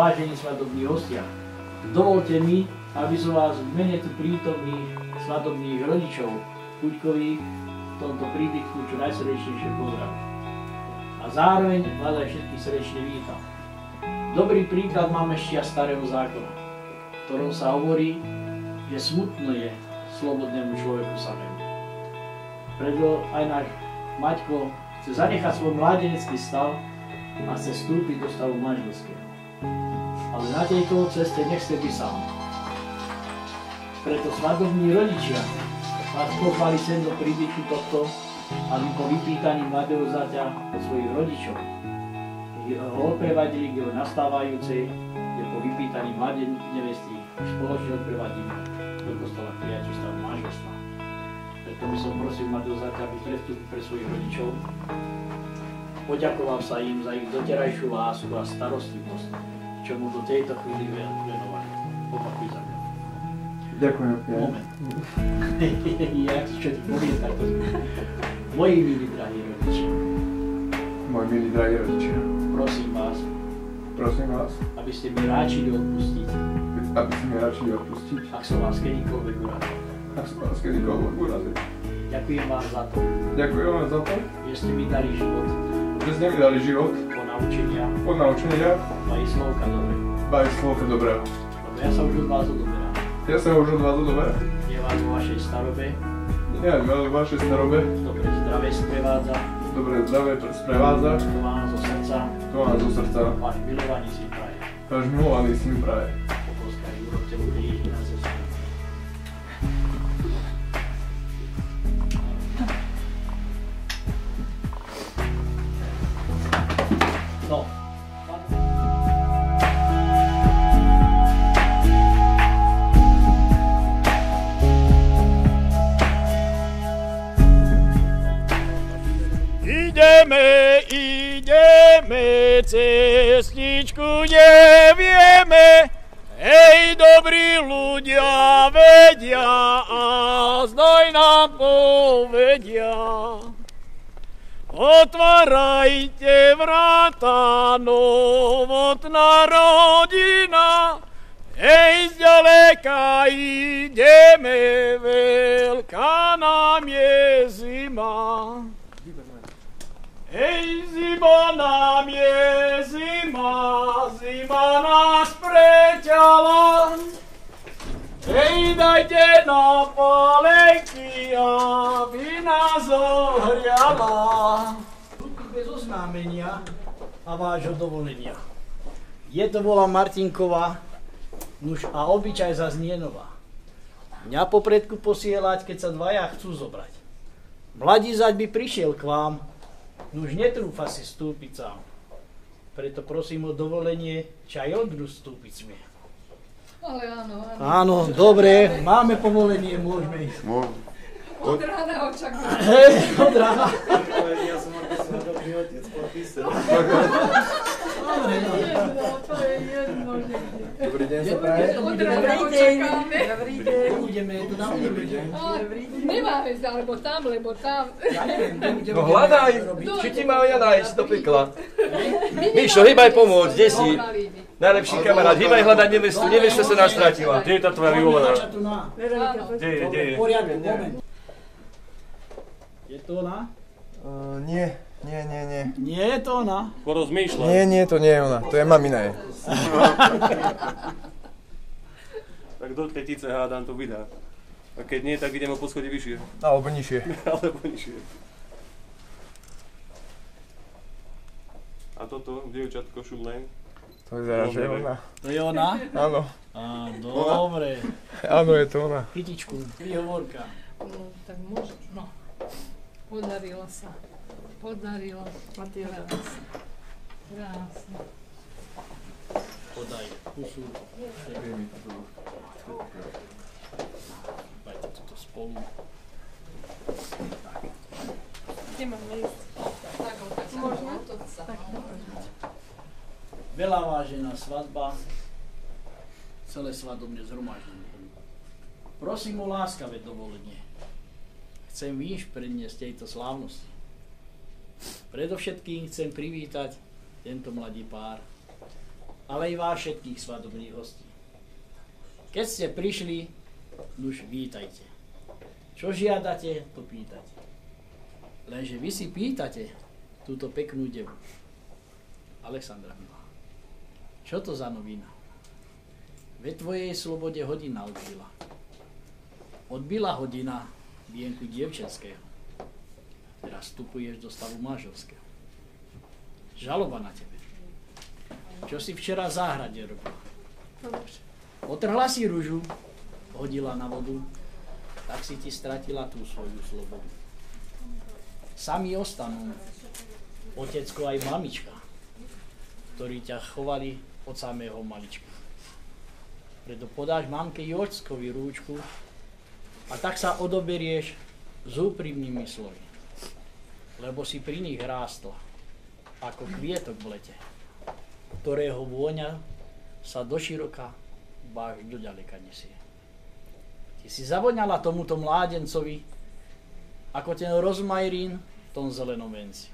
vážení svadobní hostia, dovolte mi, aby som vás v mene tu prítomných svadobných rodičov Kuďkových v tomto príbytku čo najsrdečnejšie pozdravil. A zároveň vás aj všetkých srdečne vítam. Dobrý príklad máme ešte z Starého zákona, v ktorom sa hovorí, že smutno je slobodnému človeku samému. Preto aj náš Maťko chce zanechať svoj mládenecký stav a chce vstúpiť do stavu manželského. Ale na tejto ceste nechce byť sám. Preto svadobní rodičia vás pozvali sem do príbytku tohto, aby po vypýtaní mladého zaťa od svojich rodičov ho odprevadili k jeho nastávajúcej, kde po vypýtaní mladej nevesty spoločne odprevadíme do kostola prijaťu stavu manželstva. Preto by som prosil mladého zaťa, aby predstúpil pre svojich rodičov. Poďakoval sa im za ich doterajšiu lásku a starostlivosť, čo mu do tejto chvíli venovali. Opakuj za mňa. Ďakujem. Moment. Ja si čo ti poviem takto. Moji milí drahí rodičia. Moji milí drahí rodičia. Prosím vás, aby ste mi ráčili odpustiť. Ak som vás kedykoľvek urazil. Ďakujem vám za to. Že ste mi dali život. Po naučenia. Ba i slovka dobrého. Lebo ja sa už od vás odoberám. Nie vás vo vašej starobe. Dobre zdravé sprevádza. To vám zo srdca. Váš milovaný syn praje. Pokolskaj, urobte mu kríž na cestu. No. Ideme, cestičku nevieme, hej, dobrí ľudia vedia a znoj nám povedia. Otvárajte vráta, novotná rodina, hej, zďaleka ideme, veľká nám je zima. Hej, zima nám je zima nás preťala. Hej, dajte na palenky, aby nás ohriala. Bez oznámenia a vášho dovolenia. Je to volá Martinková, nuž a obyčaj zas nie nová. Mňa popredku posielať, keď sa dvaja chcú zobrať. Mladí zať by prišiel k vám, nuž netrúfa si vstúpiť sám. Preto prosím o dovolenie, či aj on vstúpiť smie. Ale áno. Áno, dobre, máme povolenie, môžeme ísť. Od rána očakujem. Od rána. Ja som ako svadobný otec podpísal. To je jedno, že kde. Dobrý deň sa praje. Od rána očakáme. Ideme tu na ulicu. Nemáme sa, lebo tam. Ja neviem, No hľadaj, či ti mal ja nájsť do pekla. Míšo, hýbaj pomôcť, kde si? Najlepší kamarát, hýbaj hľadať nevestu, nevesta sa nás stratila. Kde je tá tvoja vyvolená? Kde je? V poriadku, moment. Je to ona? Nie. Nie je to ona. Porozmýšľaj. Nie, to nie je ona. To je mamina je. Tak do petice hádam to vydá. A keď nie, tak ideme po schode vyššie. Alebo nižšie. Alebo nižšie. A toto, dievčatko šudné? To vyzerá, že je ona. To je ona? Áno. Á, dobre. Áno, je to ona. Kytičku, výhovorka. No, tak môžeš. No. Podarilo sa. Krásne. Podaj pusu. Dajte toto spolu. Kde máme ísť? Možno? Veľa vážená svadba, celé svadobné zhromaždenie. Prosím o láskavé dovolenie. Chcem výš predniesť tejto slávnosti. Predovšetkým chcem privítať tento mladý pár ale i vás všetkých svadobných hostí. Keď ste prišli, nuž vítajte. Čo žiadate, to pýtate. Lenže vy si pýtate túto peknú devu. Alexandra milá, čo to za novina? Ve tvojej slobode hodina odbila. Odbila hodina vienku dievčenského. Teraz vstupuješ do stavu manželského. Žaloba na tebe. Čo si včera v záhrade robila? Otrhla si ružu, hodila na vodu, tak si ti stratila tú svoju slobodu. Sami ostanú, otecko aj mamička, ktorí ťa chovali od samého malička. Preto podáš mamke i ockovi rúčku a tak sa odoberieš s úprimnými slovy, lebo si pri nich rástla ako kvietok v lete, ktorého vôňa sa doširoka báž do ďaleka nesie. Ty si zavoňala tomuto mládencovi ako ten rozmajerín v tom zelenom venci.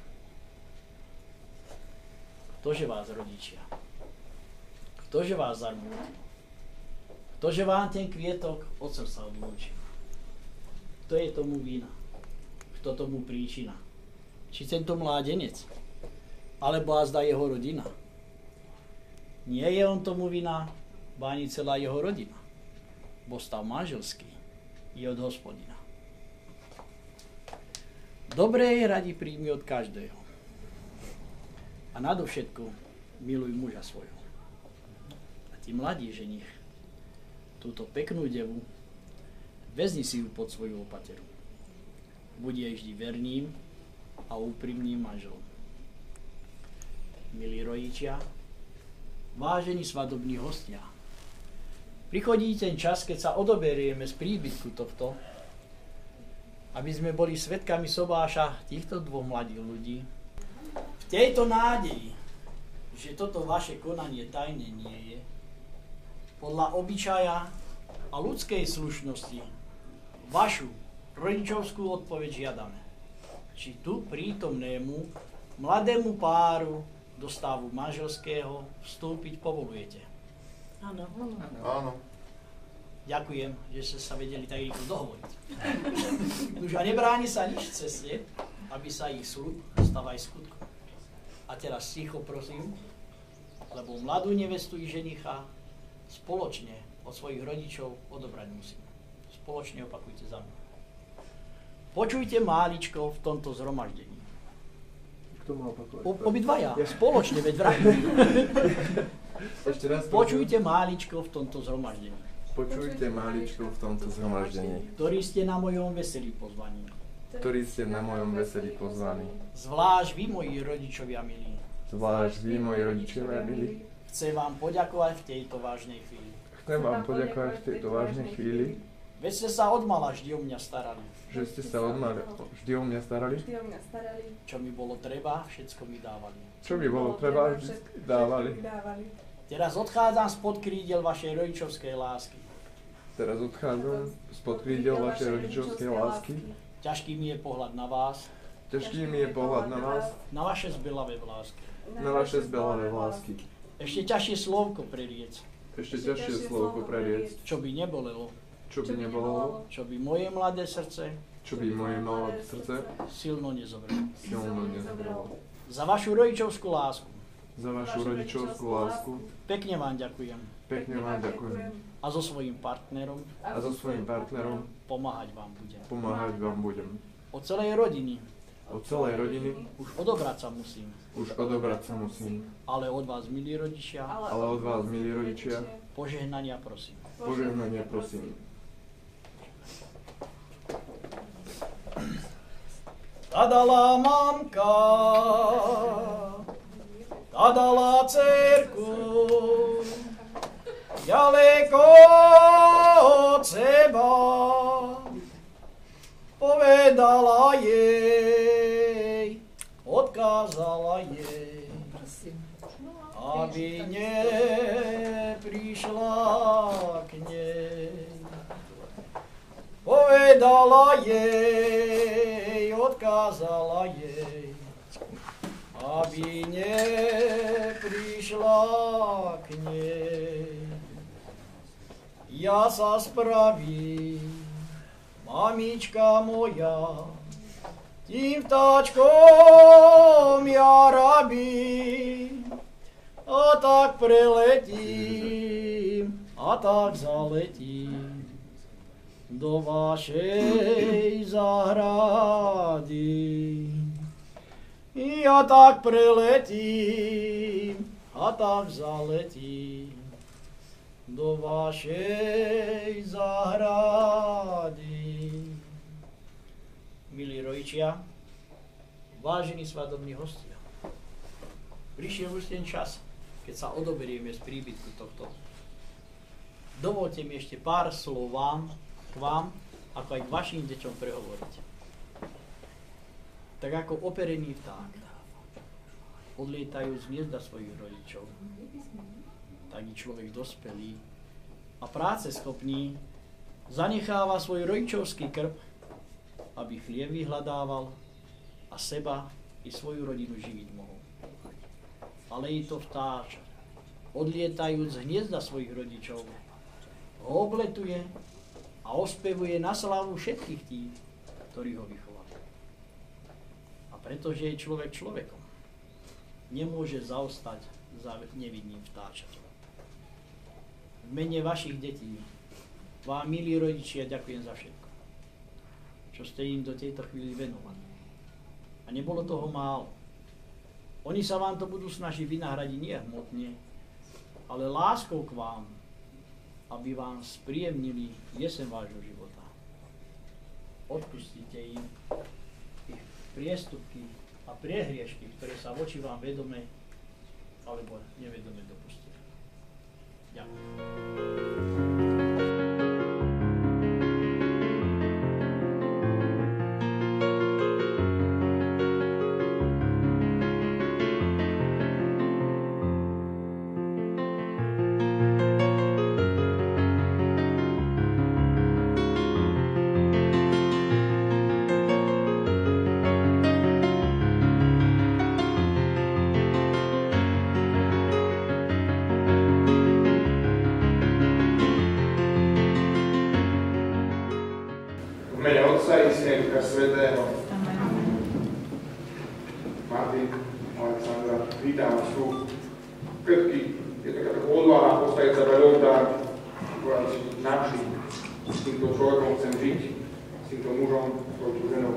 Ktože vás rodičia? Ktože vás zarmúti? Ktože vám ten kvietok od srdca odlúči? Kto je tomu vina? Kto tomu príčina? Či tento mládenec? Alebo azda jeho rodina? Nie je on tomu vina, ba ani celá jeho rodina. Bo stav manželský je od Hospodina. Dobré je radi príjmi od každého. A nadovšetko miluj muža svojho. A ty mladý ženich, túto peknú devu, vezmi si ju pod svoju opateru. Buď jej vždy verným a úprimným manželom. Milí rodičia, vážení svadobní hostia, prichodí ten čas, keď sa odoberieme z príbytku tohto, aby sme boli svedkami sobáša týchto dvoch mladých ľudí. V tejto nádeji, že toto vaše konanie tajné nie je, podľa obyčaja a ľudskej slušnosti vašu rodičovskú odpoveď žiadame. Či tu prítomnému mladému páru do stavu manželského vstúpiť povolujete? Áno. Áno. Ďakujem, že ste sa vedeli tak rýchlo dohovoriť. Už a nebráni sa nič v ceste, aby sa ich sľub stal aj skutkom. A teraz ticho prosím, lebo mladú nevestu i ženicha spoločne od svojich rodičov odobrať musím. Spoločne opakujte za mnou. Počujte máličko v tomto zhromaždení. Kto má opakovať? Obidvaja, spoločne, veď vrajím. Ešte raz. Počujte máličko v tomto zhromaždení. Počujte máličko v tomto zhromaždení, Ktorí ste na mojom veselí pozvaní. ktorí ste na mojom veselí pozvaní. Zvlášť vy, moji rodičovia milí. Zvlášť vy, moji rodičovia milí. Chcem vám poďakovať v tejto vážnej chvíli. Chcem vám poďakovať v tejto vážnej chvíli, Veď ste sa odmala vždy o mňa starali. že ste sa vždy o mňa starali. Čo mi bolo treba, všetko mi dávali. Čo by bolo treba, vždy dávali. Teraz odchádzam spod krídel vašej rodičovskej lásky. Teraz odchádzam spod krídel vašej rodičovskej lásky. Ťažký mi je pohľad na vás, Ťažký mi je pohľad na vás, na vaše zbelavé vlásky. na vaše zbelavé vlásky. Ešte ťažšie slovko preriec, Ešte ťažšie slovko preriecť, čo by nebolelo, čo by nebolo, čo by moje mladé srdce čo by moje malé srdce silno nezobralo. silno nezabralo. Za vašu rodičovskú lásku Za vašu rodičovskú lásku pekne vám ďakujem pekne vám ďakujem a so svojím partnerom a so svojím partnerom pomáhať vám budem. pomáhať vám budem. Od celej rodiny Od celej rodiny už odobrať sa musím, už odobrať sa musím, ale od vás, milí rodičia, ale od vás, milí rodičia, požehnania prosím. požehnania prosím. Tadala mamka, tadala dcerku, ďaleko od seba, povedala jej, odkázala jej, aby neprišla k nej. Povedala jej, odkázala jej, aby neprišla k nej. Ja sa spravím, mamička moja, tým vtáčkom ja rabím, a tak preletím, a tak zaletím do vašej záhrady. Ja tak preletím, a tak zaletím do vašej záhrady. Milí rodičia, vážení svadobní hostia, prišiel už ten čas, keď sa odoberieme z príbytku tohto. Dovolte mi ešte pár slov k vám, ako aj k vašim deťom prehovoriť. Tak ako operený vták odlietajú z hniezda svojich rodičov, tak i človek dospelý a práceschopný zanecháva svoj rodičovský krb, aby chlieb vyhľadával a seba i svoju rodinu živiť mohol. Ale i to vtáč, odlietajúc z hniezda svojich rodičov, ho obletuje a ospevuje na slávu všetkých tých, ktorí ho vychovali. A pretože je človek človekom, nemôže zaostať za nevinným vtáčaťom. V mene vašich detí vám, milí rodičia, ďakujem za všetko, čo ste im do tejto chvíli venovali. A nebolo toho málo. Oni sa vám to budú snažiť vynahradiť nie hmotne, ale láskou k vám, aby vám spríjemnili jesen vášho života. Odpustite im ich priestupky a priehriešky, ktoré sa voči vám vedome alebo nevedome dopustili. Ďakujem. Otca i Syna Ducha Svätého. Martin, Alexandra, vítam vás tu. Všetky, je taká odvaha postaviť sa pred oltár, povedať si naši, s týmto človekom chcem žiť, s týmto mužom, s touto ženou.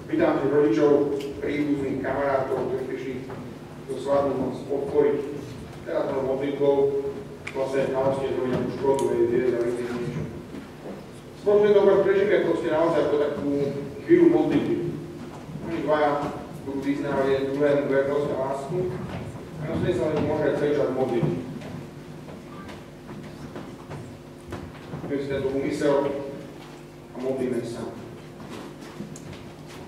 Vítam tých rodičov, príbuzných kamarátov, ktorí prišli do svadbu nás podporiť. Teraz mám modlitbou, vlastne naozaj zrobiť nejakú škodu, viedieť a vidieť niečo. Spoločne to prežíme proste naozaj ako takú chvíľu modlitby. Oni dvaja budú vyznávať jeden druhému vernosť a lásku a následne sa len môže celý čas modliť. Máme si tento úmysel a modlíme sa.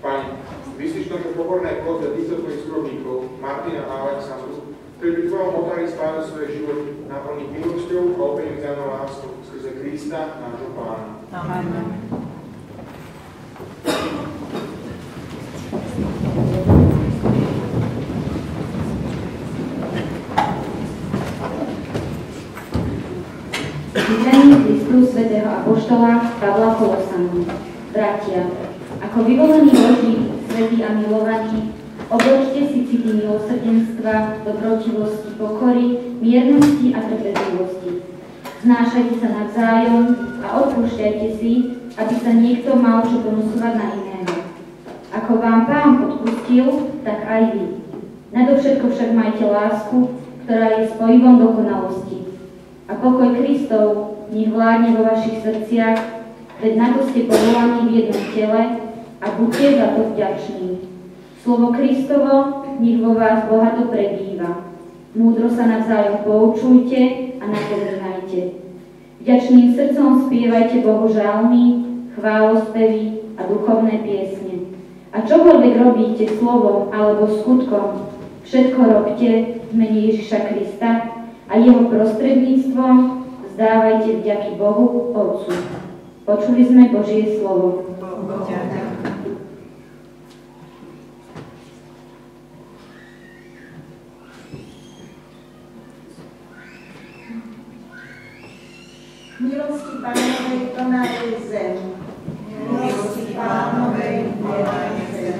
Pane, vyslíš tomu pokorné plodze týchto tvojich služobníkov, Martina a Alexandru, ktorí by tvojom oltári spájali svoje životy naplniť milosťou a opäť vzájomnou láskou skrze Krista, nášho Pána. Amen. Vydaný Kristu svätého apoštola Pavla Kolosanu. Bratia, ako vyvolení Boží, svätí a milovaní, obložte si city milosrdenstva, dobrotivosti, pokory, miernosti a trpezlivosti. Znášajte sa navzájom a odpúšťajte si, aby sa niekto mal čo ponosovať na iného. Ako vám Pán odpustil, tak aj vy. Nadovšetko však majte lásku, ktorá je spojivom dokonalosti. A pokoj Kristov nech vládne vo vašich srdciach, veď na to ste povolaní v jednom tele a buďte za to vďační. Slovo Kristovo nech vo vás bohato prebýva. Múdro sa navzájom poučujte a napomínajte. Vďačným srdcom spievajte Bohu žalmy, chválospevy a duchovné piesne. A čokoľvek robíte slovom alebo skutkom, všetko robte v mene Ježiša Krista a jeho prostredníctvom vzdávajte vďaky Bohu Otcu. Počuli sme Božie slovo. Milosti Pánovej plná je zem. Milosti Pánovej plná je zem.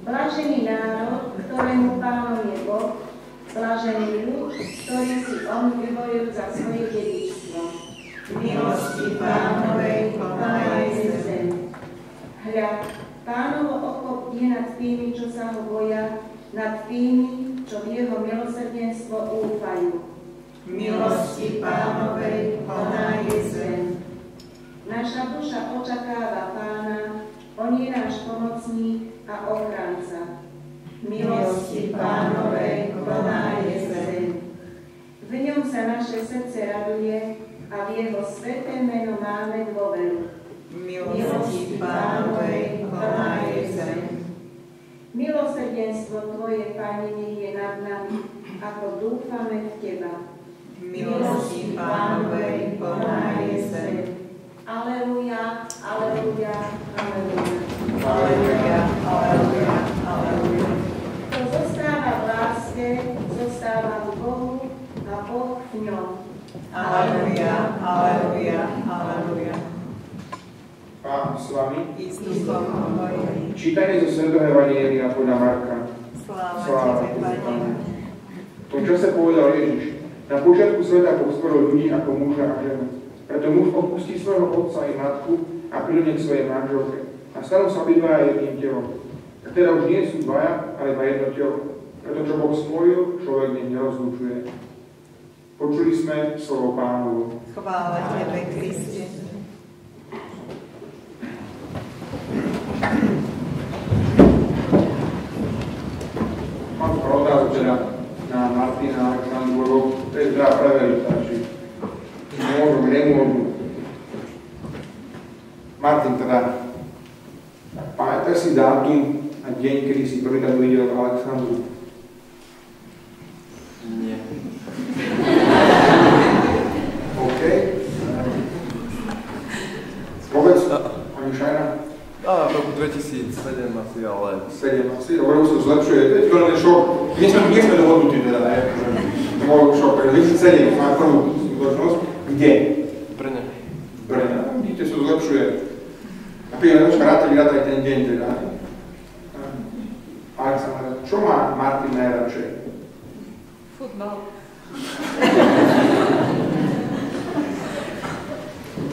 Blažený národ, ktorému Pánom je Boh, blažený ľud, ktorý si on vyvolil za svoje dedičstvo. Milosti Pánovej plná je zem. Hľa, Pánovo oko je nad tými, čo sa ho boja, nad tými, čo v jeho milosrdenstvo úfajú. Milosti Pánovej plná je zem. Naša duša očakáva Pána, on je náš pomocník a ochranca. Milosti Pánovej plná je zem. V ňom sa naše srdce raduje a v jeho sväté meno máme dôveru. Milosti Pánovej plná je zem. Milosrdenstvo Tvoje, Pane, nech je nad nami, ako dúfame v Teba. Milosti Pánovej plná je zem. Aleluja, aleluja, aleluja. Aleluja, aleluja, aleluja. Kto zostáva v láske, zostáva v Bohu a Boh v ňom. Aleluja, aleluja, aleluja. Pán s vami. Čítanie zo svätého evanjelia podľa Marka. Sláva Tebe, Pane. V tom čase povedal Ježiš: Na počiatku sveta Boh stvoril ľudí ako muža a ženu. Preto muž opustí svojho otca i matku a príde k svojej manželke. A stanú sa obidvaja jedným telom. A teda už nie sú dvaja, ale iba jedno telo. Preto čo Boh spojil, človek nech nerozlučuje. Počuli sme slovo Pánovo. Chvála Tebe, Kriste. Mám otázku teda na Martina Alexandrov, to je teda preverita, či môžu, nemôžu. Martin, teda, pamätáš si dátum a deň, kedy si prvýkrát uvidel Alexandru? Nie. OK. Povedz, pani Šajna. V roku 2007 asi, ale... 7 asi, hovorím, sa zlepšuje, to je veľmi šok. Nie sme dohodnutí teda, ne? To bol šok, pretože 2007 má prvú skutočnosť. Kde? Brne. Brne. Vidíte, sa zlepšuje. A príjem, rátaj ten deň teda. Aleksandra, čo má Martin najradšej? Futbal.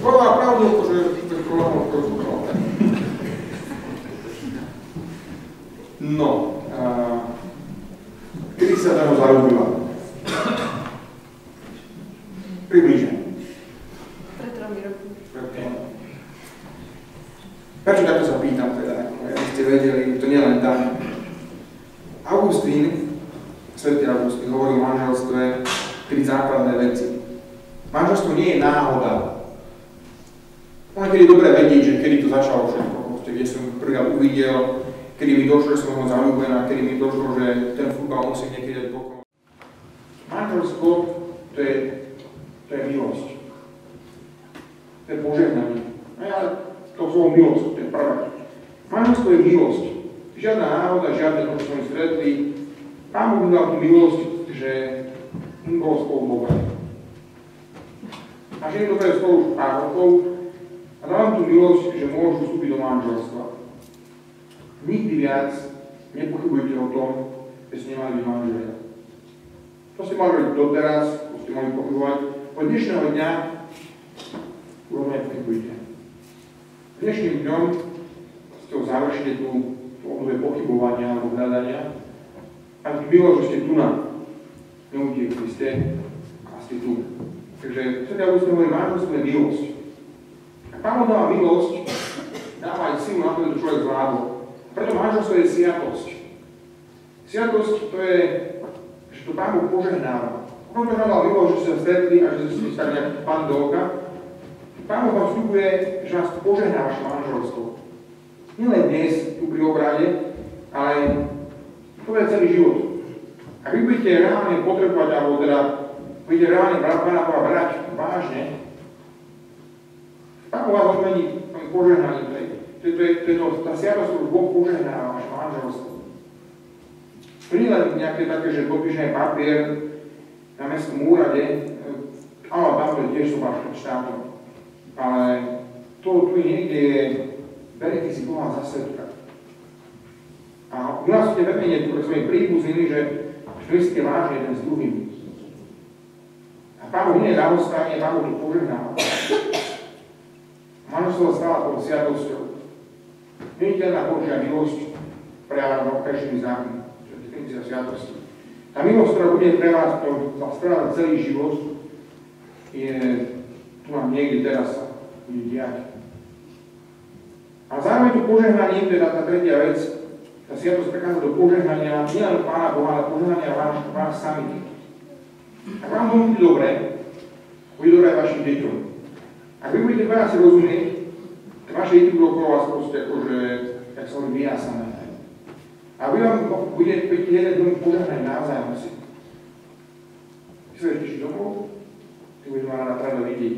Povedala pravdu, že to je kolomov futbal. No, kedy sa tam zarobila? Približne. Pred 3 rokmi. Prečo takto sa pýtam teda? Aby ste vedeli, to nie len tam. Augustín, svätý Augustín, hovorí o manželstve 3 základné veci. Manželstvo nie je náhoda. On kedy dobre vedieť, že kedy to začalo všetko, kde som prvýkrát uvidel, kedy mi došlo, že som ho zaľúbená, kedy mi došlo, že ten futbal musím niekedy dať bokom. Manželstvo, to je milosť. To je požehnanie. Ale to slovo milosť, to je prvé. Manželstvo je milosť. Žiadna náhoda, žiadne to, čo sme stretli. Pán Boh dal tú milosť, že im bolo spolu Boha. A že im to je spolu už pár rokov a dal tú milosť, že môžu vstúpiť do manželstva. Nikdy viac nepochybujte o tom, že ste nemali byť manželia. To ste mali robiť doteraz, to ste mali pochybovať. Od dnešného dňa už nepochybujte. Dnešným dňom ste ho završili tú obdobie pochybovania alebo hľadania a tým bylo, že ste tu na neutiekli ste a ste tu. Takže svätý Augustín hovorí, manželstvo je milosť. A Pán dáva milosť, dáva aj silu na to, že to človek zvládol. Preto manželstvo je sviatosť. Sviatosť to je, že to Pán Boh požehnáva. On to dal milosť, že sa stretli a že ste stali nejaký pán do oka. Pán Boh vám vstupuje, že vás požehná vaše manželstvo. Nielen dnes, tu pri obrade, ale to je celý život. Ak vy budete reálne potrebovať, alebo teda budete reálne Pána Boha brať vážne, Pán Boh vás odmení požehnaním. Tá sviatosť, ktorú Boh požehnáva vaše manželstvo. To nie len nejaké také, že podpíšeme papier na mestskom úrade, áno, tam to je tiež sú vašim štátom. Ale tu je niekde berete si Boha za svetka. A u nás ste verejne svojich príbuznili, že vy ste vážne jeden s druhým. A Pán Boh iné dávostanie, Pán Boh to požehnal. Manželstvo stala pod sviatosťou. Viditeľná Božia milosť prejavná každým zákon, čo je definícia sviatosti. Tá milosť, ktorá bude pre vás správať celý život, je tu vám niekde teraz sa bude diať. A zároveň tu požehnaním, teda tá tretia vec, tá sviatosť prechádza do požehnania nielen Pána Boha, ale požehnania vás samých. Ak vám to bude dobré aj vašim deťom. Ak vy budete veľa si rozumieť, tak vaše deti budú okolo vás proste akože, tak sa hovorí, vyjasané. A vy vám budete jeden domov požehnať navzájom si. Ty sa budeš tešiť domov, ty budeš mať rada vidieť.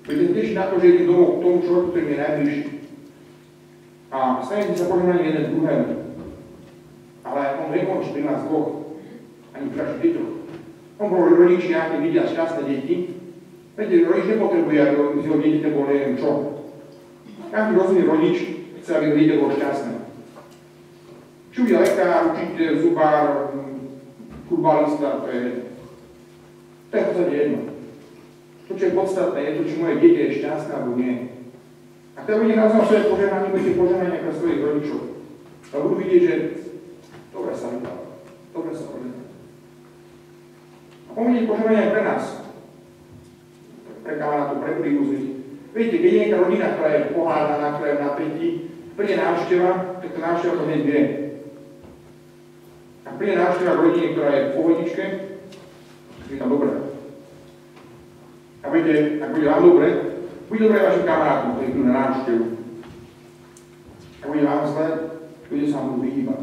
Budete tešiť na to, že idem domov k tomu človeku, ktorý je najbližší. A stanete sa požehnaním jeden druhému. Ale on nekončí pri nás dvoch, ani pri vašich deťoch. On bol rodičia, keď vidia šťastné deti. Viete, rodič nepotrebuje, aby z jeho dieťa bol neviem čo. Každý rozumný rodič chce, aby jeho dieťa bolo šťastné. Či bude lekár, učiteľ, zubár, futbalista, to je v podstate jedno. To, čo je podstatné, je to, či moje dieťa je šťastné alebo nie. A keď budete naozaj svoje požehnanie, budete požehnanie pre svojich rodičov. A budú vidieť, že dobre sa vydalo, dobre sa požehnanie. A pomôžete požehnanie aj pre nás. Pre kamarátov, pre príbuzných. Viete, keď je nejaká rodina, ktorá je pohádaná, ktorá je v napätí, príde návšteva, tak tá návšteva to hneď vie. Ak príde návšteva v rodine, ktorá je v pohodičke, tak je tam dobré. A viete, ak bude vám dobre, bude dobre vašim kamarátom, ktorí prídu na návštevu. Ak bude vám zle, bude sa vám budú vyhýbať.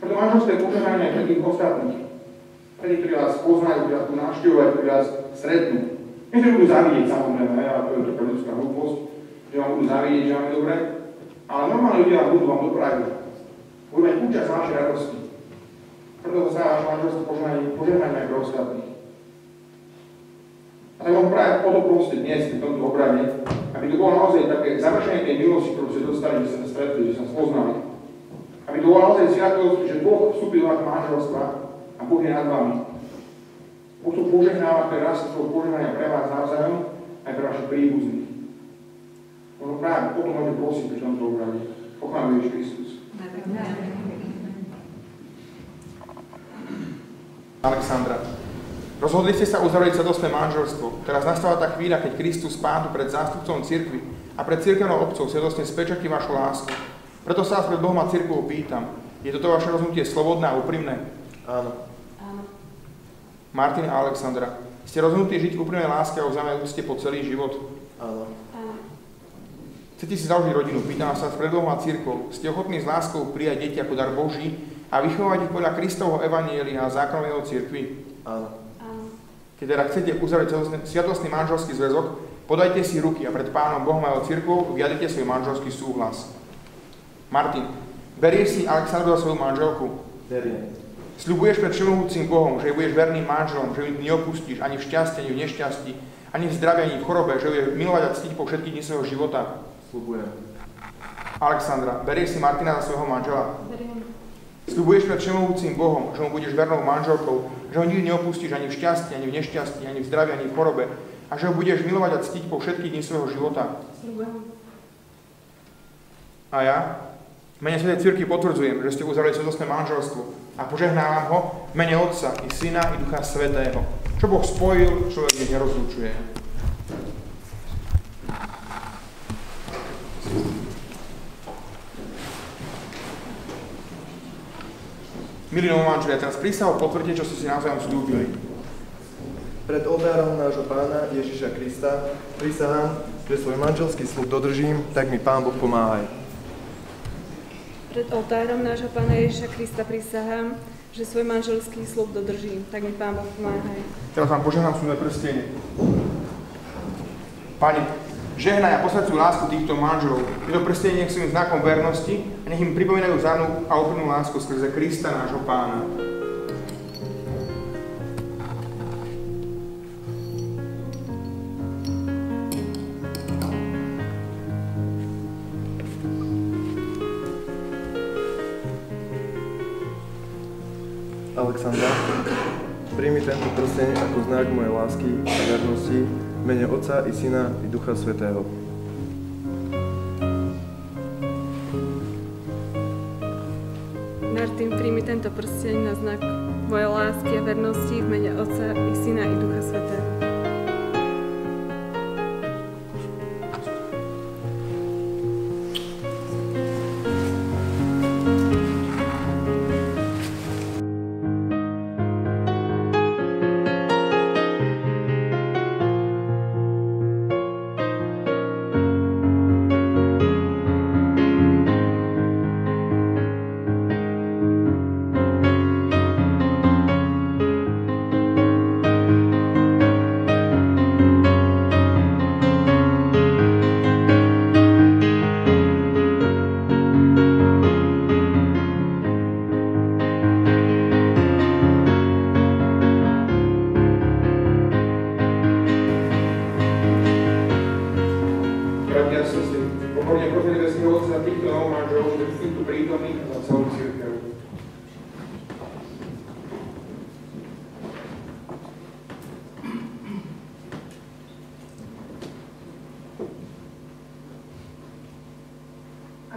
Preto manželské požehnanie aj pre tých ostatných. Pre tých, ktorí vás poznajú, ktorí vás tu návštevovať, ktorí vás stretnú. Nie, že budú zavidieť, samozrejme, ale to je taká ľudská hlúposť, že vám budú zavidieť, že vám je dobre, ale normálne ľudia vám budú vám dopraviť. Budú mať účasť na vašej radosti. Preto sa vaše manželstvo požehnanie aj pre ostatných. A tak vám práve o to proste dnes, v tomto obrade, aby to bolo naozaj také završenie tej milosti, ktorú ste dostali, že sa stretli, že sa spoznali. Aby to bolo naozaj sviatosť, že Boh vstúpil do vašho manželstva a Boh je nad vami. Boh to požehnáva, ktoré raststvo požehnania pre vás navzájom, aj pre vašich príbuzných. Možno práve o to môžete prosiť pri tomto obrade. Pochváľ Ježiš Kristus. Alexandra, rozhodli ste sa uzavrieť sviatostné manželstvo. Teraz nastáva tá chvíľa, keď Kristus Pán tu pred zástupcom cirkvi a pred cirkevnou obcov sviatostne spečatí vašu lásku. Preto sa vás pred Bohom a cirkvou pýtam. Je toto vaše rozhodnutie slobodné a úprimné? Áno. Martin a Alexandra, ste rozhodnutí žiť v úprimnej láske a vzájomnej úcte po celý život? Áno. Chcete si založiť rodinu? Pýtam sa pred Bohom a cirkvou. Ste ochotní s láskou prijať deti ako dar Boží a vychovať ich podľa Kristovho evanjelia a zákonov jeho cirkvi? Áno. Keď teda chcete uzavrieť sviatostný manželský zväzok, podajte si ruky a pred Pánom Bohom a jeho cirkvou vyjadrite svoj manželský súhlas. Martin, berieš si Alexandru za svoju manželku? Beriem. Sľubuješ pred všemohúcim Bohom, že budeš verným manželom, že ju neopustíš ani v šťastí, ani v nešťastí, ani v zdraví, ani v chorobe, že ju budeš milovať a ctiť po všetky dni svojho života? Sľubujem. Alexandra, berieš si Martina za svojho manžela? Beriem. Sľubuješ pred všemohúcim Bohom, že mu budeš vernou manželkou, že ho nikdy neopustíš ani v šťastí, ani v nešťastí, ani v zdraví, ani v chorobe a že ho budeš milovať a ctiť po všetky dni svojho života? Sľubujem. A ja? V mene Svätej cirkvi potvrdzujem, že ste uzavreli sviatostné manželstvo a požehnávam ho v mene Otca i Syna i Ducha Svätého. Čo Boh spojil, človek ich nerozlučuje. Milí novomanželia, teraz prísahou potvrdte, čo ste si navzájom sľúbili. Pred oltárom nášho Pána Ježiša Krista prisahám, že svoj manželský sľub dodržím, tak mi Pán Boh pomáhaj. Pred oltárom nášho Pána Ježiša Krista prisahám, že svoj manželský sľub dodržím, tak mi Pán Boh pomáhaj. Teraz vám požehnám súdne prstenie. Pani, žehnaj a posvedcuj lásku týchto manželov. Tieto prstenie nech sú im znakom vernosti a nech im pripomínajú vzájomnú a úprimnú lásku skrze Krista nášho Pána. Alexandra, príjmi tento prsteň ako znak mojej lásky a vernosti v mene Otca i Syna i Ducha Svätého. Martin, príjmi tento prsteň na znak mojej lásky a vernosti v mene Otca i Syna i Ducha Svätého.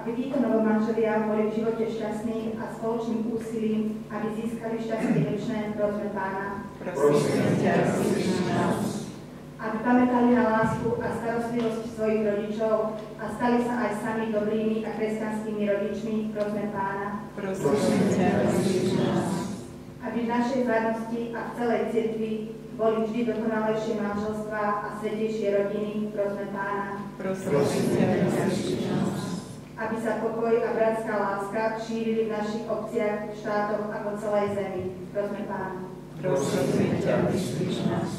Aby títo novomanželia boli v živote šťastní a spoločným úsilím, aby získali šťastie večné, prosme Pána. Prosím ťa, vyslyš nás. Aby pamätali na lásku a starostlivosť svojich rodičov a stali sa aj sami dobrými a kresťanskými rodičmi, prosme Pána. Prosím ťa, vyslyš nás. Aby v našej farnosti a v celej cirkvi boli vždy dokonalejšie manželstvá a svätejšie rodiny, prosme Pána. Prosím ťa, vyslyš nás. Aby sa pokoj a bratská láska šírili v našich obciach, štátoch a po celej zemi. Prosme Pána. Prosím ťa, vyslíš nás.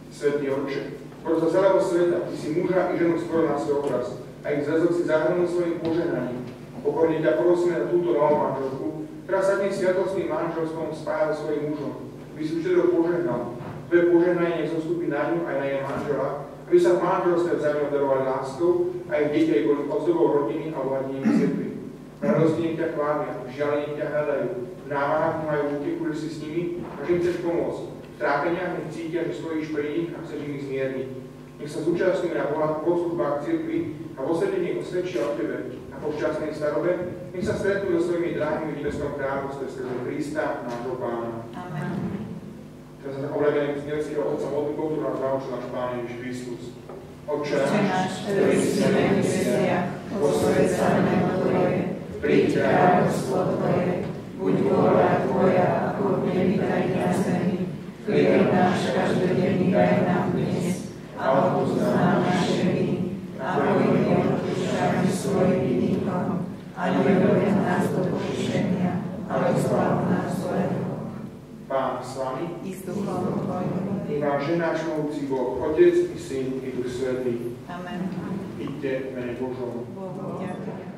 Svätý Otče, pro celého sveta, Ty si muža i ženu skoro na svoj obraz a ich zväzok si zahrnul svojim požehnaním. Pokorne ťa prosíme na túto novú manželku, ktorá sa dnes sviatostným manželstvom spája so svojím mužom. Aby si všetko požehnal. Tvoje požehnanie nech zostupí na ňu aj na jej manžela, aby sa v manželstve vzájomne darovali láskou a ich deti boli ozdobou rodiny a vládním cirkvi. V radosti nech ťa chvália, v žiaľ nech ťa hľadajú, v námahách majú úteku, že si s nimi a že im chceš pomôcť. V trápeniach nech cítia, že stojíš pri nich a chceš ich zmierniť. Nech sa zúčastňujú na bohoslužbách cirkvi a vo svete nech osvedčia o tebe a po šťastnej starobe nech sa stretnú so svojimi drahými v nebeskom kráľovstve skrze Krista, nášho Pána. Amen. Teraz sa obľavený z nebeského Otca modlitbou, ktorú nás naučil náš Pán Ježiš Kristus. Otče náš, ktorý si na nebesiach, posväť sa meno Tvoje, príď kráľovstvo Tvoje, buď vôľa Tvoja, ako v nebi tak na zemi. Chlieb náš každodenný daj nám dnes, a odpusť nám naše viny, ako i my odpúšťame svojim vinníkom, a nevedz nás do pokušenia, ale zbav nás zlého. Pán s vami, i s duchom Tvojim. I vám žená všemovúci Boh, Otec i Syn i Duch Svätý. Amen. Iďte v mene Božom. Bohu ďakujem.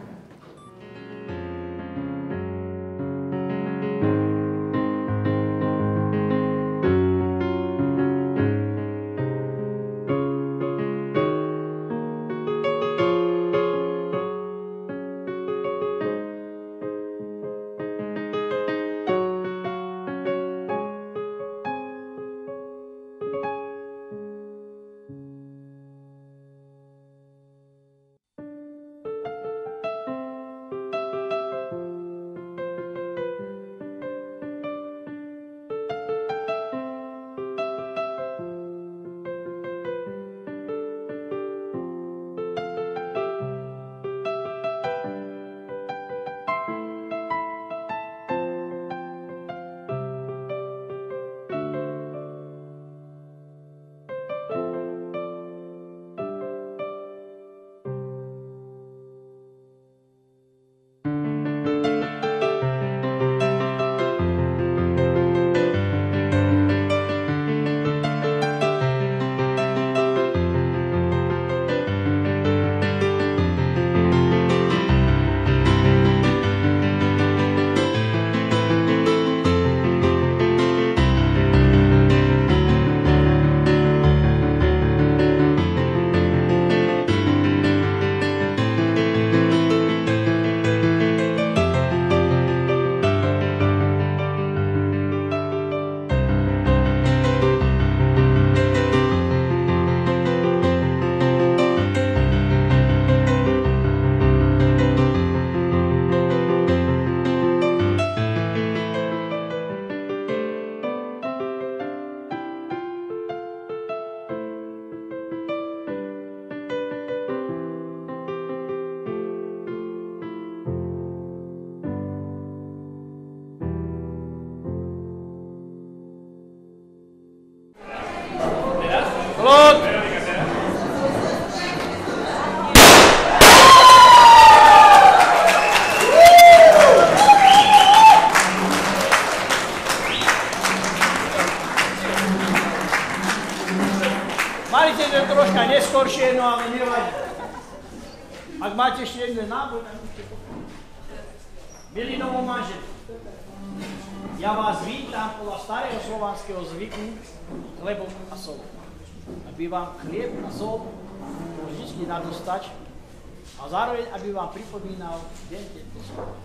Klod! Mali ste to troška neskoršie, no ale nevadí. Ak máte ešte jeden náboj, tak môžete povedať. Milí novomanželi, ja vás vítam podľa starého slovanského zvyku chlebom a solom. Aby vám chlieb a sol vždy nadostať a zároveň, aby vám pripomínal deň tento slova.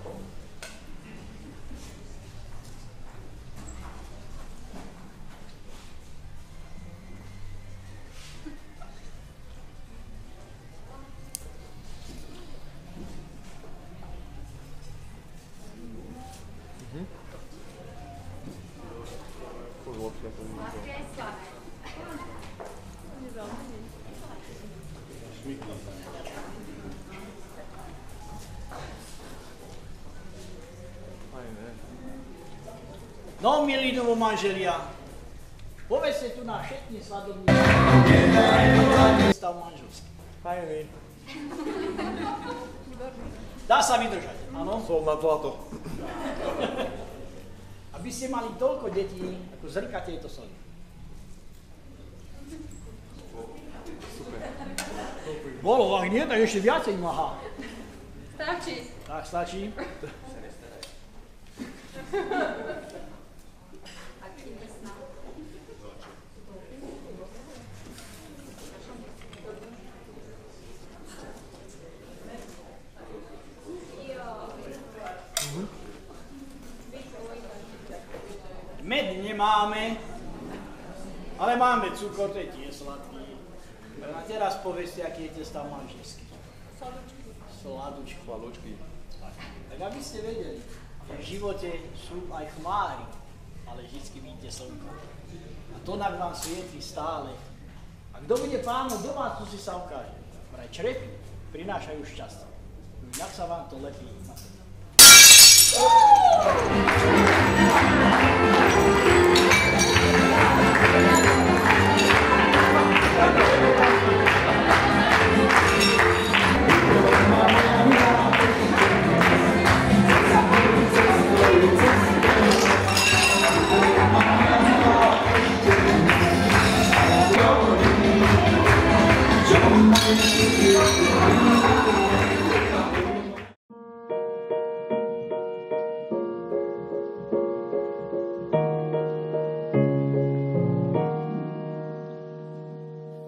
No, milí novomanželia, povedzte tu na všetkým svadobným stav manželský. Fajný. Dá sa vydržať, áno? Som na zlato. Aby ste mali toľko detí, ako zrka tejto soli. Super. Bolo, ak nie, tak ešte viacej mahá. Stačí. Tak, stačí. Med nemáme, ale máme cukor, to je tiež sladký. A teraz povedzte, aký je ten stav manželský. Sladučky. Tak aby ste vedeli, že v živote sú aj chmáry, ale vždycky vidíte slnko. A to nad vám svietí stále. A kto bude pánom domácnosti, sa ukáže. Vraj črepy prinášajú šťastie. Jak sa vám to lepí na sebe.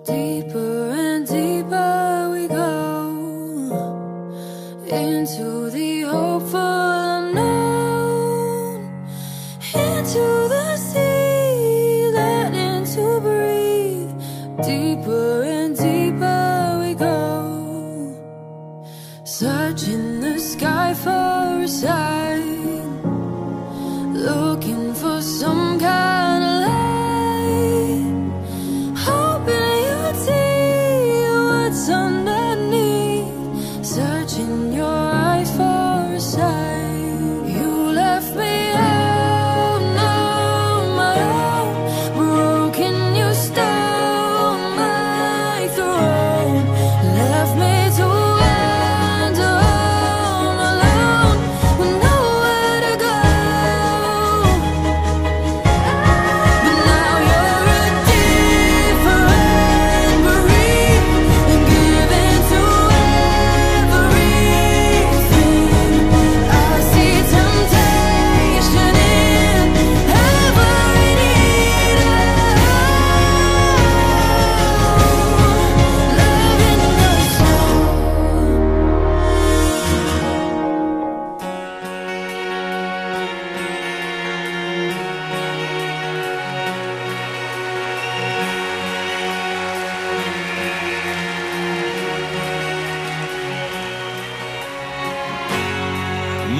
Deeper and deeper we go into the hopeful unknown, into the sea, learning to breathe. Deeper and deeper we go, searching the sky for a sign, looking for some kind of light. Underneath, searching your eyes for a sign. You left me out on my own, broken, you stole my throne, left me to wander on alone with nowhere to go. But now you're a different breed, given to everything. I see temptation in every need of love in the soul.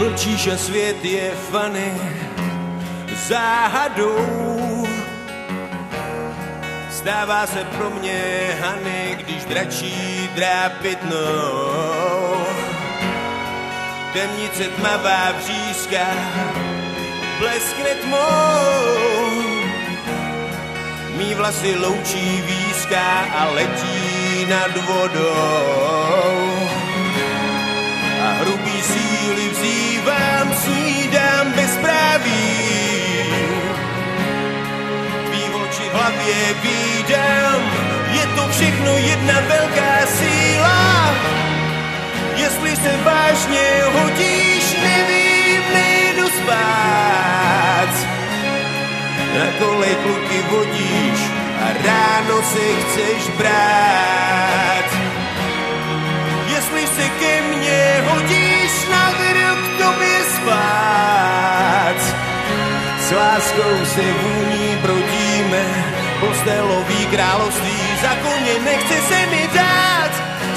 Mlčíš a svět je fany záhadou. Stává se pro mě hany, když dračí drápy tnou. Temnice tmavá břízka bleskne tmou. Mý vlak vlasy loučí výská a letí nad vodou. A hrubý síly vzývám, snídám bezpráví. Tvý oči v hlavě vídám, je to všechno jedna velká síla. Jestli se vážně hodíš, nevím, nejdu spát. Na kolej kluky vodíš a ráno se chceš brát. Jestli se ke mně hodíš, navedu k tobě spát. S láskou se vůní brodíme, postelový království, za koně nechce se mi dát.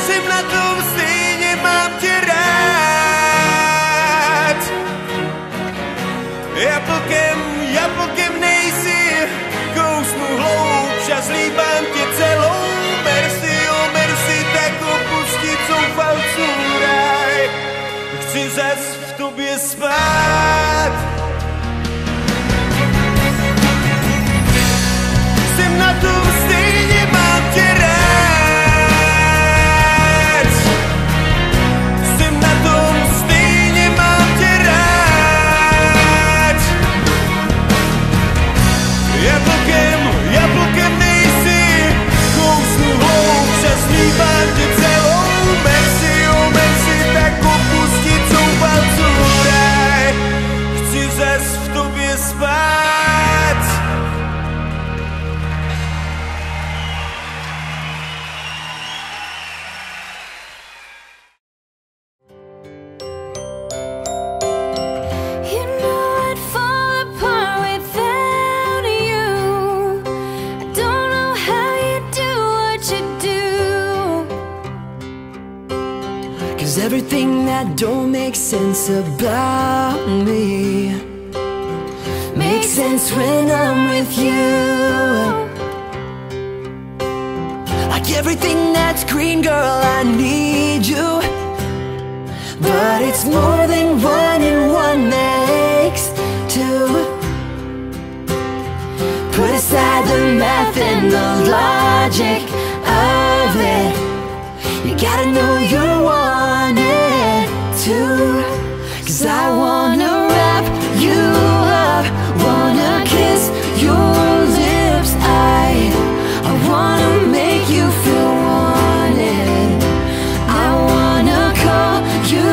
Jsem na tom stejně, mám tě rád. Jablkem nejsi, kousnu hloubš a zlíbám tě celou. Merci, oh merci, tak opustit zoufalců ráj. Chci zas v tobě spát. Jsem na tom stejně, mám tě rád. Jsem na tom stejně, mám tě rád. Jablkem nejsi, kousnu hloubš a slíbám tě celou. Merci, oh merci, tak opustit zoufalců ráj. Chci zas v tobě spát. Everything that don't make sense about me makes sense when I'm with you. Like everything that's green, girl, I need you. But it's more than one and one makes two. Put aside the math and the logic of it. You gotta know you want it too. 'Cause I wanna wrap you up, wanna kiss your lips. I wanna make you feel wanted. I wanna call you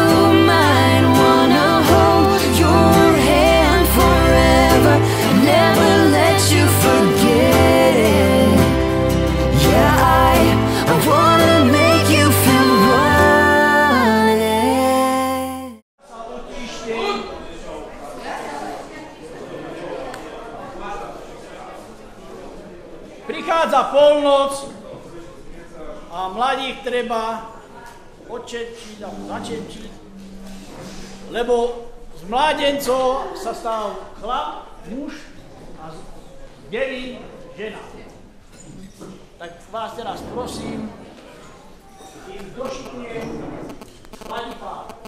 mine, wanna hold your hand forever, never let you forget it. Yeah, I wanna make you feel wanted. Prichádza polnoc a mladík treba odčečiť a začečiť, lebo z mládencov sa stal chlap, muž a z devy žena. Tak vás teraz prosím, im došikne mladý pár.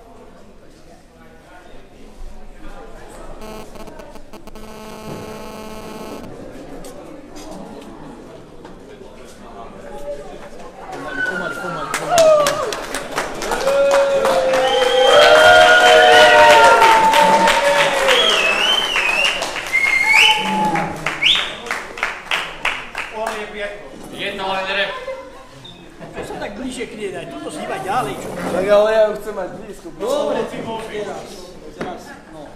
Tak ale ja ju chcem mať blízko. Dobre, ty môžeš teraz. No.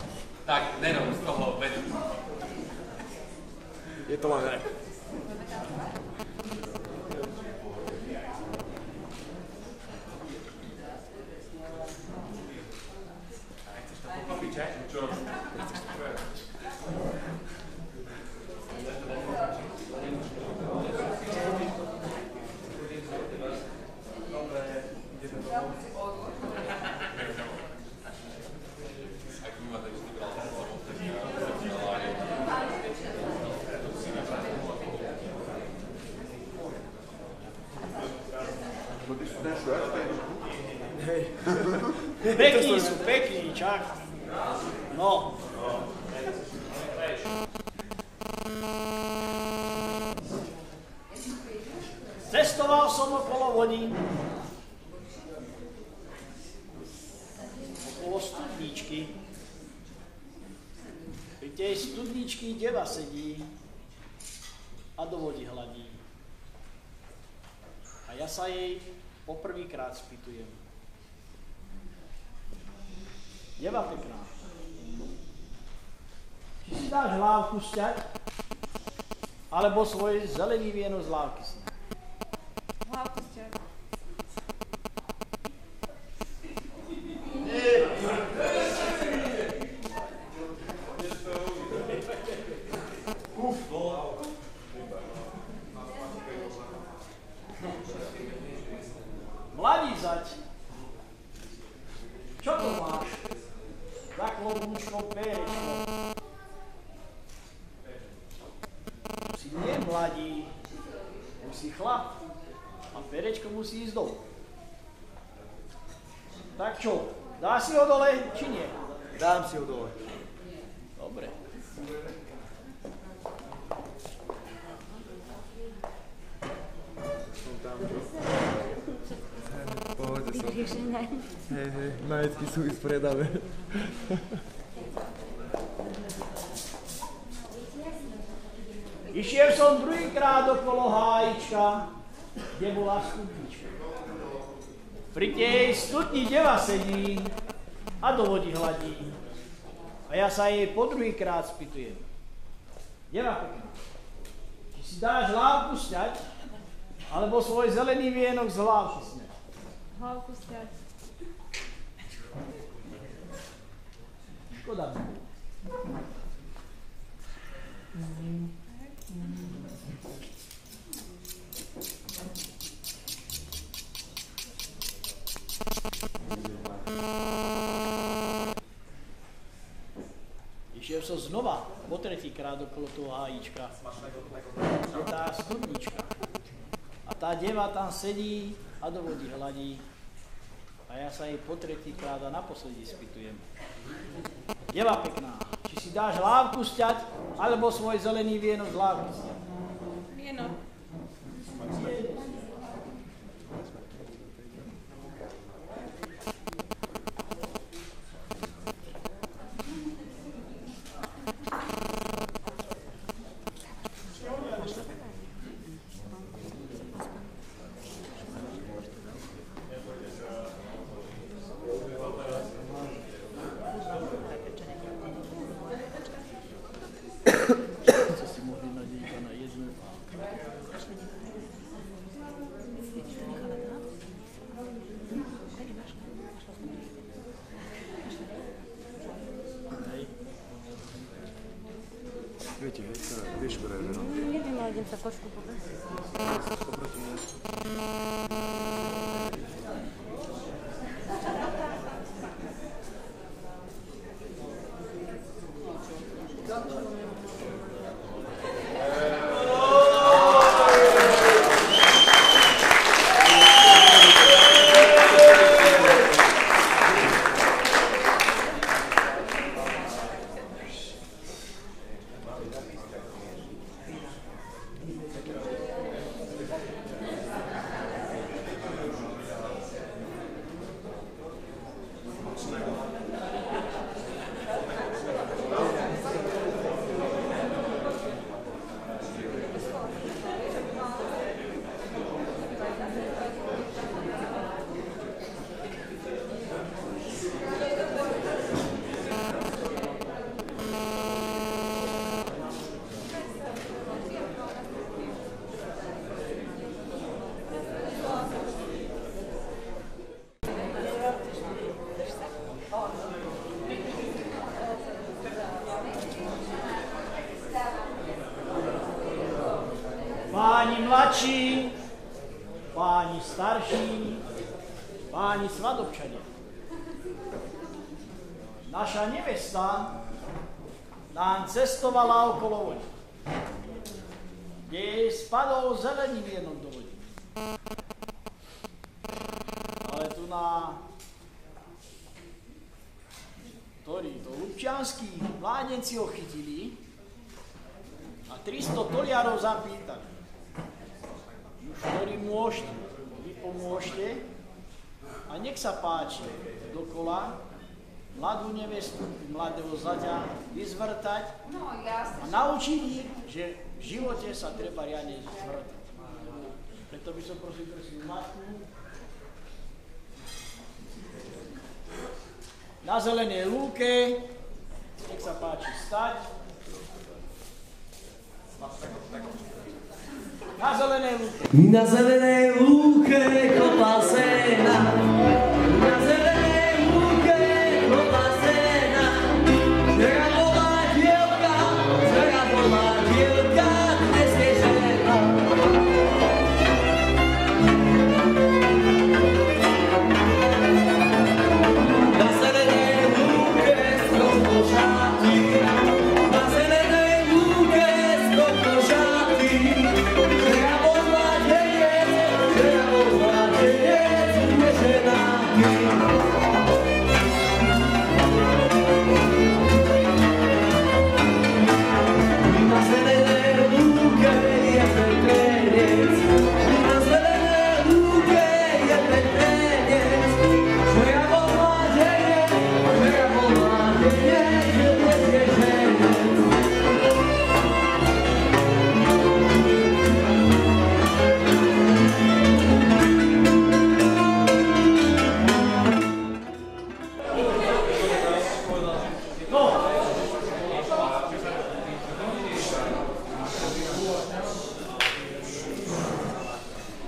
Tak, nenom z toho vedu. Je to len rep. Chceš to pochopiť, že? Čo? Chceš to povedať? Pekní sú, pekní, čak. No. Cestoval som okolo vody, okolo studničky. Pri tej studničky deva sedí a do vody hladí. A ja sa jej poprvýkrát spýtujem. Deva pekná, či si dáš hlávku sťať, alebo svoj zelený vienok z lávky sňať? Hlávku sťať. Mladý zať, čo to máš? Za klobúčkou pérečko. Si nie mladý, musí chlap a pérečko musí ísť dole. Tak čo, dá si ho dole, či nie? Dám si ho dole. Dobre. Pohode som. Hej, majetky sú vysporiadané. Išiel som druhýkrát okolo hájička, kde bola studnička. Pri tej studni deva sedí a do vody hladí. A ja sa jej po druhýkrát spýtujem. Deva pekná, či si dáš hlávku sňať, alebo svoj zelený vienok z hlávky sňať? Hlávku sťať. Škoda mi. Išiel som znova po tretíkrát okolo toho hájička. Je tá studnička. A tá deva tam sedí a do vody hladí. A ja sa jej po tretíkrát a naposledy spýtujem. Deva pekná, či si dáš hlávku sťať, alebo svoj zelený vienok z hlávky sťať? Vienok. Viete, vieš, ktoré je, no? Neviem, ale idem sa košku poprosiť. Poproti mňa. Páni mladší, páni starší, páni svadobčania. Naša nevesta nám cestovala okolo vody, kde jej spadol zelený vienok do vody. Ale tu na ktorí to ľubčianskí mládenci ho chytili a 300 toliarov zapýtali. ktorí môžete, vy pomôžte a nech sa páči dokola mladú nevestu, mladého zaďa vyzvrtať a naučiť ich, že v živote sa treba riadne zvrtať. Preto by som prosím matku na zelenej lúke, nech sa páči stať. Na zelenej lúke. Na zelenej lúke kopá sena. Na zelenej lúke kopá sena. Žera bola dievka, dnes je žena. Na zelenej lúke skoro šaty. Na zelenej lúke skoro šaty.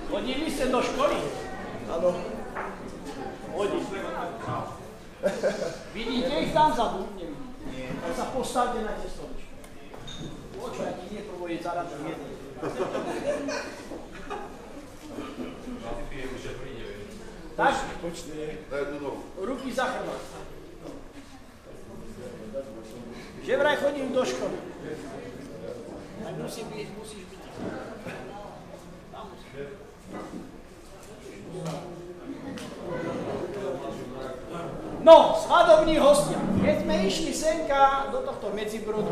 Chodili ste do školy? Áno. Chodili. Vidíte ich tam vzadu? Nie. Tak sa postavte na tie stoličky. Počkaj, ti niekoho je zaradný jeden. Tak? Ruky za chrbát. Že vraj chodím do školy. Tak musíš byť. No, svadobní hostia. Keď sme išli senka do tohto Medzibrodu,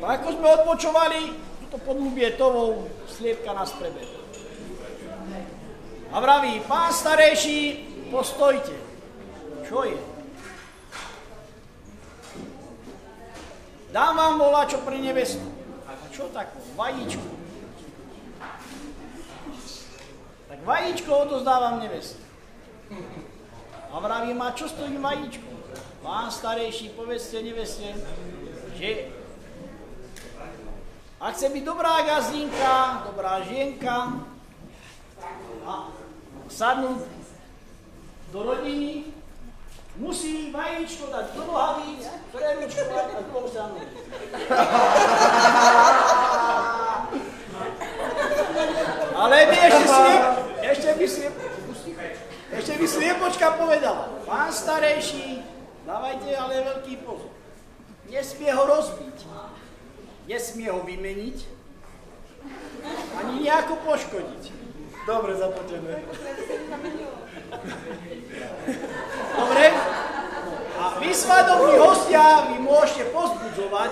tak ako sme odpočovali, tuto pod Lubietovou Sliepka nás prebehla. A vraví, pán starejší, postojte. Čo je? Dám vám voláčo pre nevestu. A čo takú? Vajíčku. Tak vajíčko odozdávam nevestu. A vravím, a čo stojí vajíčko? Pán starejší, povedzte neveste, že ak chce byť dobrá gazdinka, dobrá žienka a sadnúť do rodiny, musí vajíčko dať do nohavíc, preručkovať a povzanúť. Ale mi ešte by sliepočka povedala, pán starejší, dávajte ale veľký pozor. Nesmie ho rozbiť, nesmie ho vymeniť, ani nejako poškodiť. Dobre, započujeme. Dobre? A vy svadobní hostia, vy môžete pozbudzovať.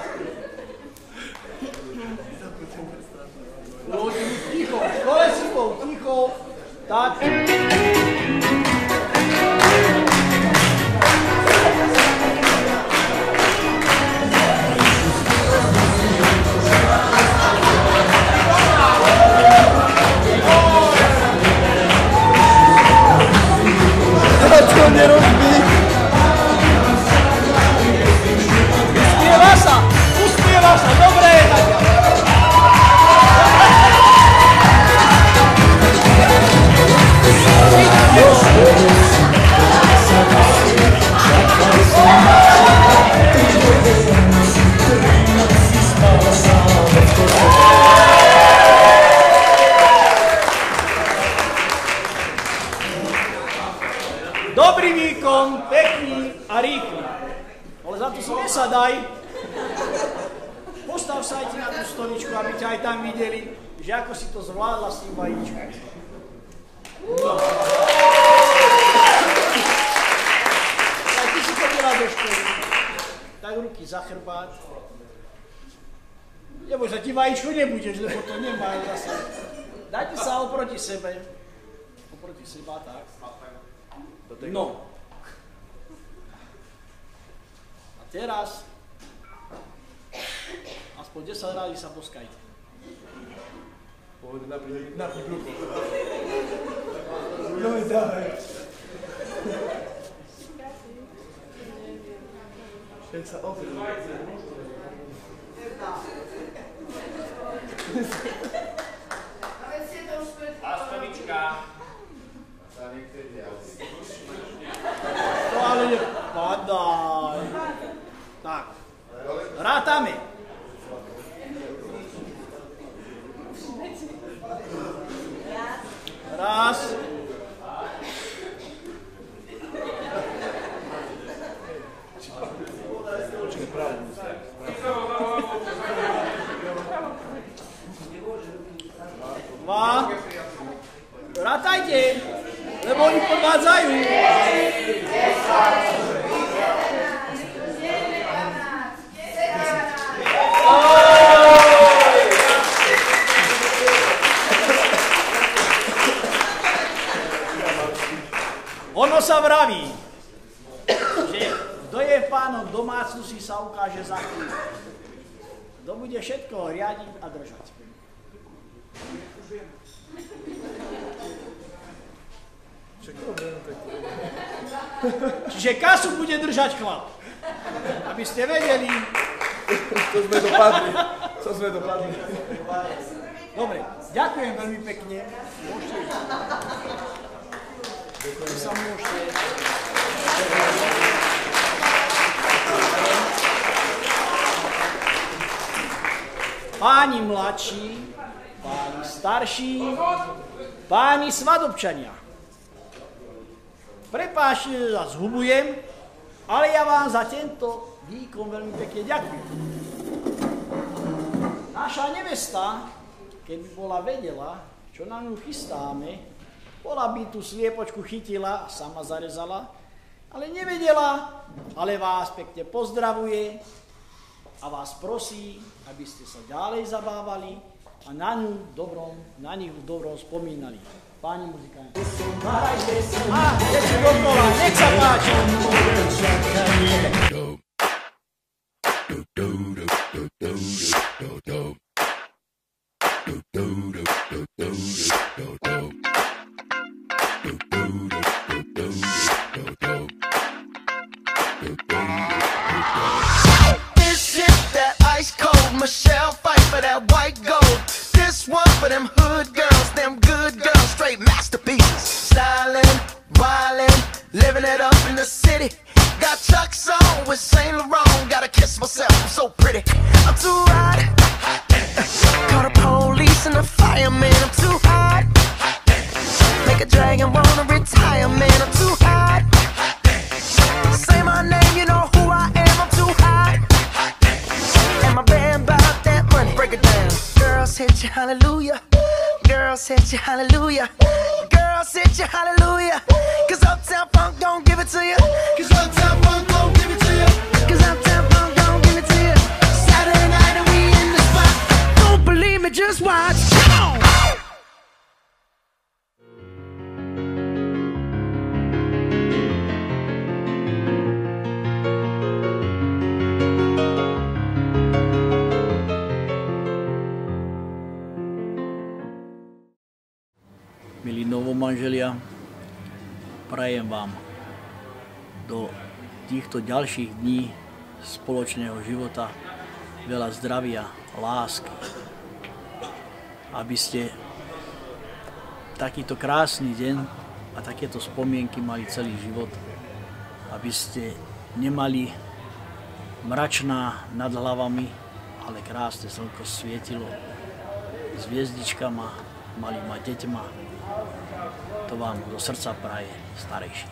Ticho, škole si bol ticho, tak. To nerobí. Uspieva sa, dobre, Nadia. Dobrý výkon, pekný a rýchly. Ale za to si nesadaj. Postav sa aj ti na tú stoličku, aby ťa aj tam videli, že ako si to zvládla s tým vajíčkom. No. Tak ty si chodila do školy. Tak ruky za chrbát. Nebo že ti vajíčko nebudeš, lebo to nemá zase. Dajte sa oproti sebe. Oproti seba, tak. No. A teraz aspoň 10 rádi sa boskajte. Pohoď, napni brucho. No i dávaj. Keď sa oprú. Lastovička. To ale nepadaj. Tak. Rátame. Raz. Dva. Rátajte, lebo oni podvádzajú. Ono sa vraví, že kto je pánom domácnosti sa ukáže za chvíľu. Kto bude všetko riadiť a držať. Čiže kasu bude držať chlap. Aby ste vedeli. Co sme dopadli. Dobre, ďakujem veľmi pekne. Môžete ísť. Vy sa môžete. Páni mladší, páni starší, páni svadobčania. Prepáčte, že vás zhubujem, ale ja vám za tento výkon veľmi pekne ďakujem. Naša nevesta, keby bola vedela, čo na ňu chystáme, bola by tú sliepočku chytila a sama zarezala, ale nevedela, ale vás pekne pozdravuje a vás prosí, aby ste sa ďalej zabávali a na nich v dobrom spomínali. Páni muzikanti. Nahrajte si. A, idete dokola, nech sa páči. This is that ice cold Michelle fight for that white gold. This one for them hood girls, them good girls, straight masterpieces. Styling, wildin', living it up in the city. Got Chuck's on with Saint Laurent. Gotta kiss myself, I'm so pretty. I'm too hot. Call the police and the fireman. I'm too hot. Make a dragon wanna retire, man. I'm too hot. Say my name, you know who I am. I'm too hot. And my band bought that money. Break it down. Girls hit you, hallelujah. Girls hit you, hallelujah. Girls hit you, hallelujah. Cause Uptown Funk don't give it to you. Cause Uptown Funk don't give it to you. Cause Uptown Funk don't give it to you. Saturday night and we in the spot. Don't believe me, just watch. Come on. Milí novomanželia, prajem vám do týchto ďalších dní spoločného života veľa zdravia, lásky, aby ste takýto krásny deň a takéto spomienky mali celý život, aby ste nemali mračná nad hlavami, ale krásne slnko svietilo s hviezdičkama, malýma deťma. To vám do srdca praje starejší.